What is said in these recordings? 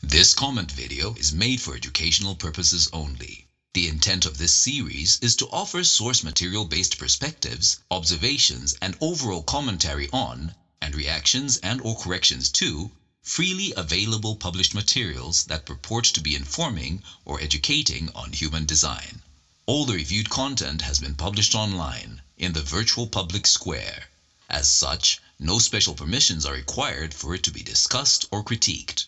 This comment video is made for educational purposes only. The intent of this series is to offer source material-based perspectives, observations, and overall commentary on, and reactions and/or corrections to, freely available published materials that purport to be informing or educating on human design. All the reviewed content has been published online, in the virtual public square. As such, no special permissions are required for it to be discussed or critiqued.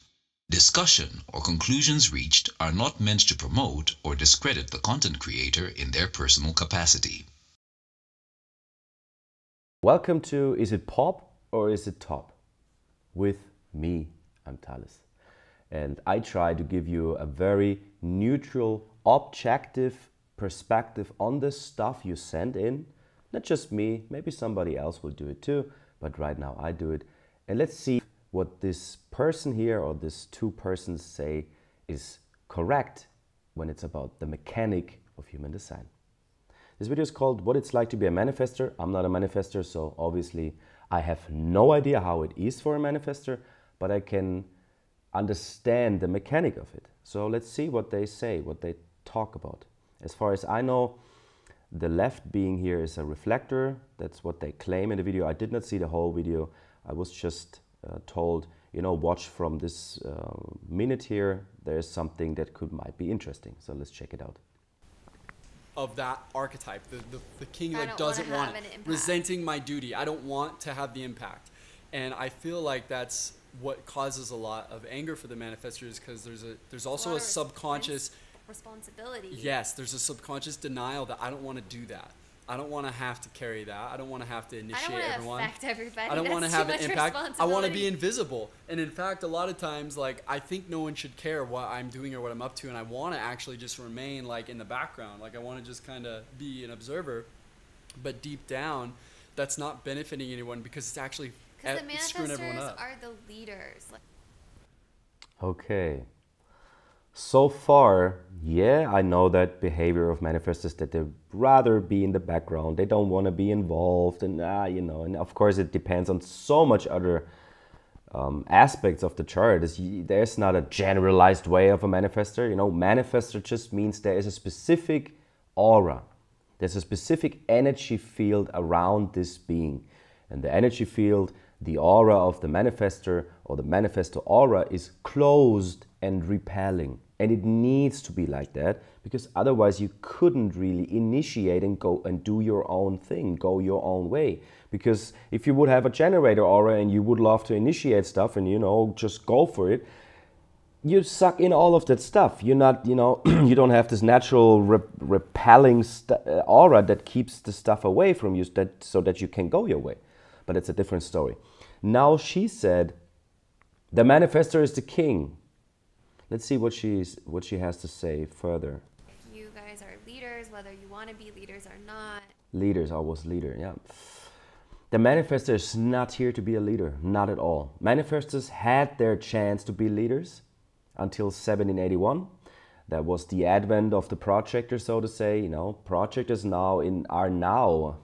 Discussion or conclusions reached are not meant to promote or discredit the content creator in their personal capacity. Welcome to Is It Pop or Is It Top? With me, I'm Thales. And I try to give you a very neutral, objective perspective on the stuff you send in. Not just me, maybe somebody else will do it too, but right now I do it. And let's see what this person here or these two persons say is correct when it's about the mechanic of human design. This video is called What It's Like to Be a Manifester. I'm not a manifester, so obviously I have no idea how it is for a manifester, but I can understand the mechanic of it. So let's see what they say, what they talk about. As far as I know, the left being here is a reflector. That's what they claim in the video. I did not see the whole video. I was just told, you know, watch from this minute here. There's something that might be interesting. So let's check it out. Of that archetype, the king that doesn't want it, resenting my duty. I don't want to have the impact. And I feel like that's what causes a lot of anger for the manifestors, because there's also a subconscious responsibility. Yes, there's a subconscious denial that I don't want to do that. I don't want to have to carry that. I don't want to have to initiate everyone. Affect everybody. I don't want to have an impact. I want to be invisible. And in fact, a lot of times, like, I think no one should care what I'm doing or what I'm up to, and I want to actually just remain like in the background. Like, I want to just kind of be an observer. But deep down, that's not benefiting anyone, because it's actually screwing everyone up. The manifestors are the leaders. Okay. So far, yeah, I know that behavior of manifestors, that they rather be in the background. They don't want to be involved, and you know, and of course it depends on so much other aspects of the chart. There's not a generalized way of a manifestor. You know, manifestor just means there is a specific aura. There's a specific energy field around this being, and the energy field, the aura of the manifestor or the manifestor aura, is closed and repelling. And it needs to be like that, because otherwise you couldn't really initiate and go and do your own thing, go your own way. Because if you would have a generator aura and you would love to initiate stuff and, you know, just go for it, you suck in all of that stuff. You're not, you know, you don't have this natural repelling aura that keeps the stuff away from you, so that you can go your way. But it's a different story. Now she said, the manifestor is the king. Let's see what she has to say further. You guys are leaders, whether you want to be leaders or not. Leaders, I was leader, yeah. The manifestor is not here to be a leader, not at all. Manifestors had their chance to be leaders until 1781. That was the advent of the projector, so to say. You know, projectors are now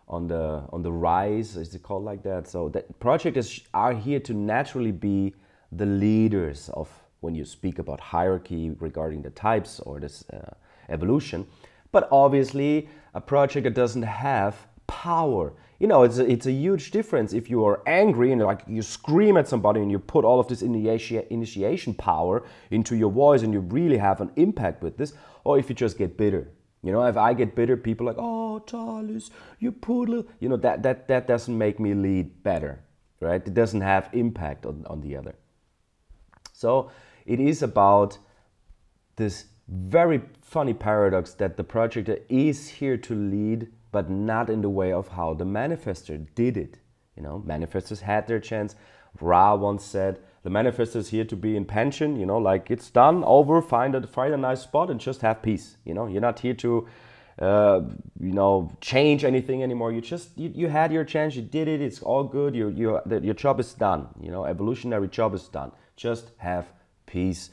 on the rise, is it called like that? So that projectors are here to naturally be the leaders of, when you speak about hierarchy regarding the types or this evolution. But obviously a projector doesn't have power. You know, it's a huge difference if you are angry and like you scream at somebody and you put all of this initiation power into your voice and you really have an impact with this, or if you just get bitter. You know, if I get bitter, people are like, oh, Thales, you poodle. You know, that doesn't make me lead better, right? It doesn't have impact on the other. So it is about this very funny paradox that the projector is here to lead, but not in the way of how the manifestor did it. You know, manifestors had their chance. Ra once said, the manifestor is here to be in pension, you know, like it's done, over, find a nice spot and just have peace. You know, you're not here to, you know, change anything anymore. You had your chance, you did it, it's all good, your job is done. You know, evolutionary job is done. Just have peace,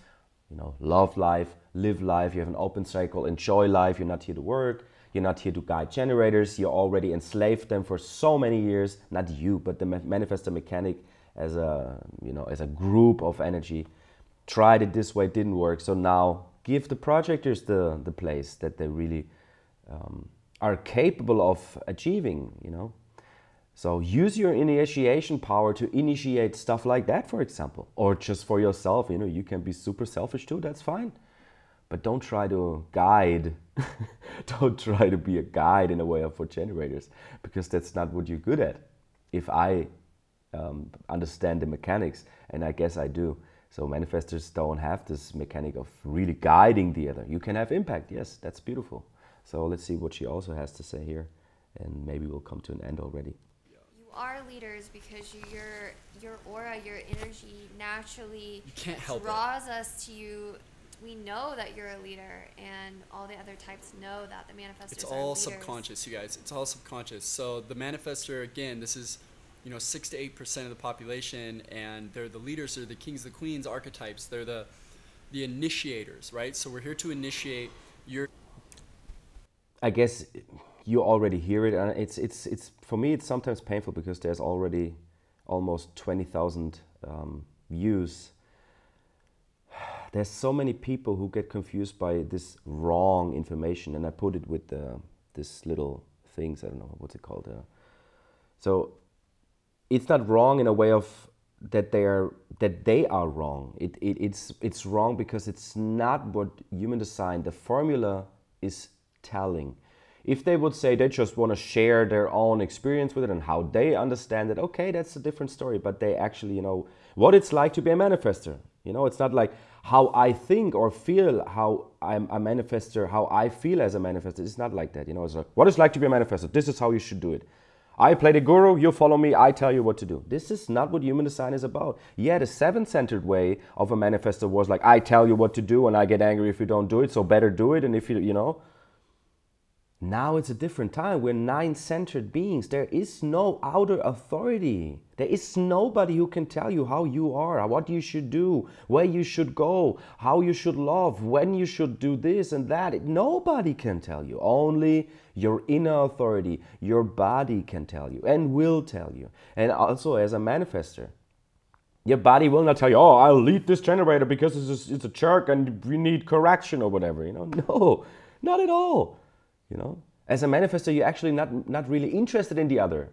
you know, love life, live life, you have an open cycle, enjoy life. You're not here to work, you're not here to guide generators, you already enslaved them for so many years, not you, but the manifestor mechanic as a, you know, as a group of energy. tried it this way, it didn't work. So now give the projectors the place that they really are capable of achieving, you know. So use your initiation power to initiate stuff like that, for example, or just for yourself. You know, you can be super selfish too, that's fine. But don't try to guide, don't try to be a guide in a way for generators, because that's not what you're good at. If I understand the mechanics, and I guess I do. So manifestors don't have this mechanic of really guiding the other. You can have impact, yes, that's beautiful. So let's see what she also has to say here, and maybe we'll come to an end already. You are leaders because your aura, your energy naturally draws us to you. We know that you're a leader, and all the other types know that the manifestors It's all are leaders. subconscious, you guys. It's all subconscious. So the manifestor, again, this is 6 to 8% of the population, and they're the leaders, they're the kings, the queens archetypes. They're the initiators, right? So we're here to initiate your. I guess you already hear it, and it's for me it's sometimes painful because there's already almost 20,000 views. There's so many people who get confused by this wrong information, and I put it with this little things, I don't know what's it called. So it's not wrong in a way of that they are wrong. It's wrong because it's not what human design, the formula, is telling. If they would say they just want to share their own experience with it and how they understand it, okay, that's a different story. But they actually, what it's like to be a manifester. It's not like how I think or feel how I'm a manifester, how I feel as a manifester. It's not like that. It's like, what it's like to be a manifester. This is how you should do it. I play the guru, you follow me, I tell you what to do. This is not what human design is about. Yeah, the 7-centered way of a manifester was like, I tell you what to do and I get angry if you don't do it, so better do it. And if you. Now it's a different time. We're 9-centered beings. There is no outer authority. There is nobody who can tell you how you are, what you should do, where you should go, how you should love, when you should do this and that. Nobody can tell you. Only your inner authority, your body can tell you and will tell you. And also as a manifester, your body will not tell you, oh, I'll lead this generator because it's a jerk and we need correction or whatever. No, not at all. As a manifestor, you're actually not really interested in the other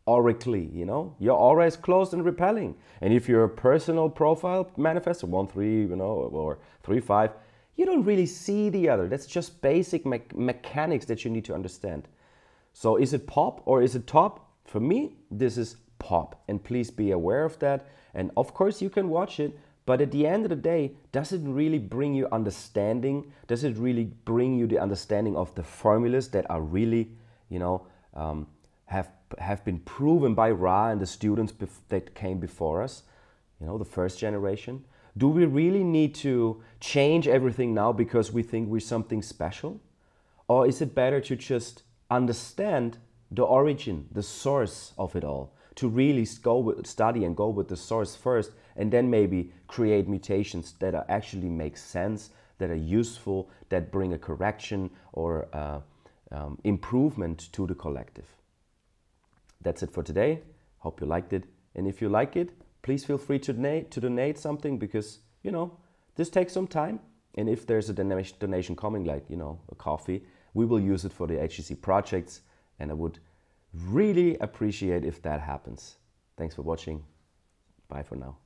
aurically, Your aura is closed and repelling. And if you're a personal profile manifestor, 1-3, or 3-5, you don't really see the other. That's just basic mechanics that you need to understand. So is it pop or is it top? For me, this is pop. And please be aware of that. And of course, you can watch it. But at the end of the day, does it really bring you understanding? Does it really bring you the understanding of the formulas that are really, have been proven by Ra and the students that came before us, the first generation? Do we really need to change everything now because we think we're something special? Or is it better to just understand the origin, the source of it all? To really study and go with the source first, and then maybe create mutations that actually make sense, that are useful, that bring a correction or improvement to the collective. That's it for today. Hope you liked it. And if you like it, please feel free to donate something because, this takes some time. And if there's a donation coming, like, a coffee, we will use it for the HTC projects. And I would really appreciate if that happens. Thanks for watching. Bye for now.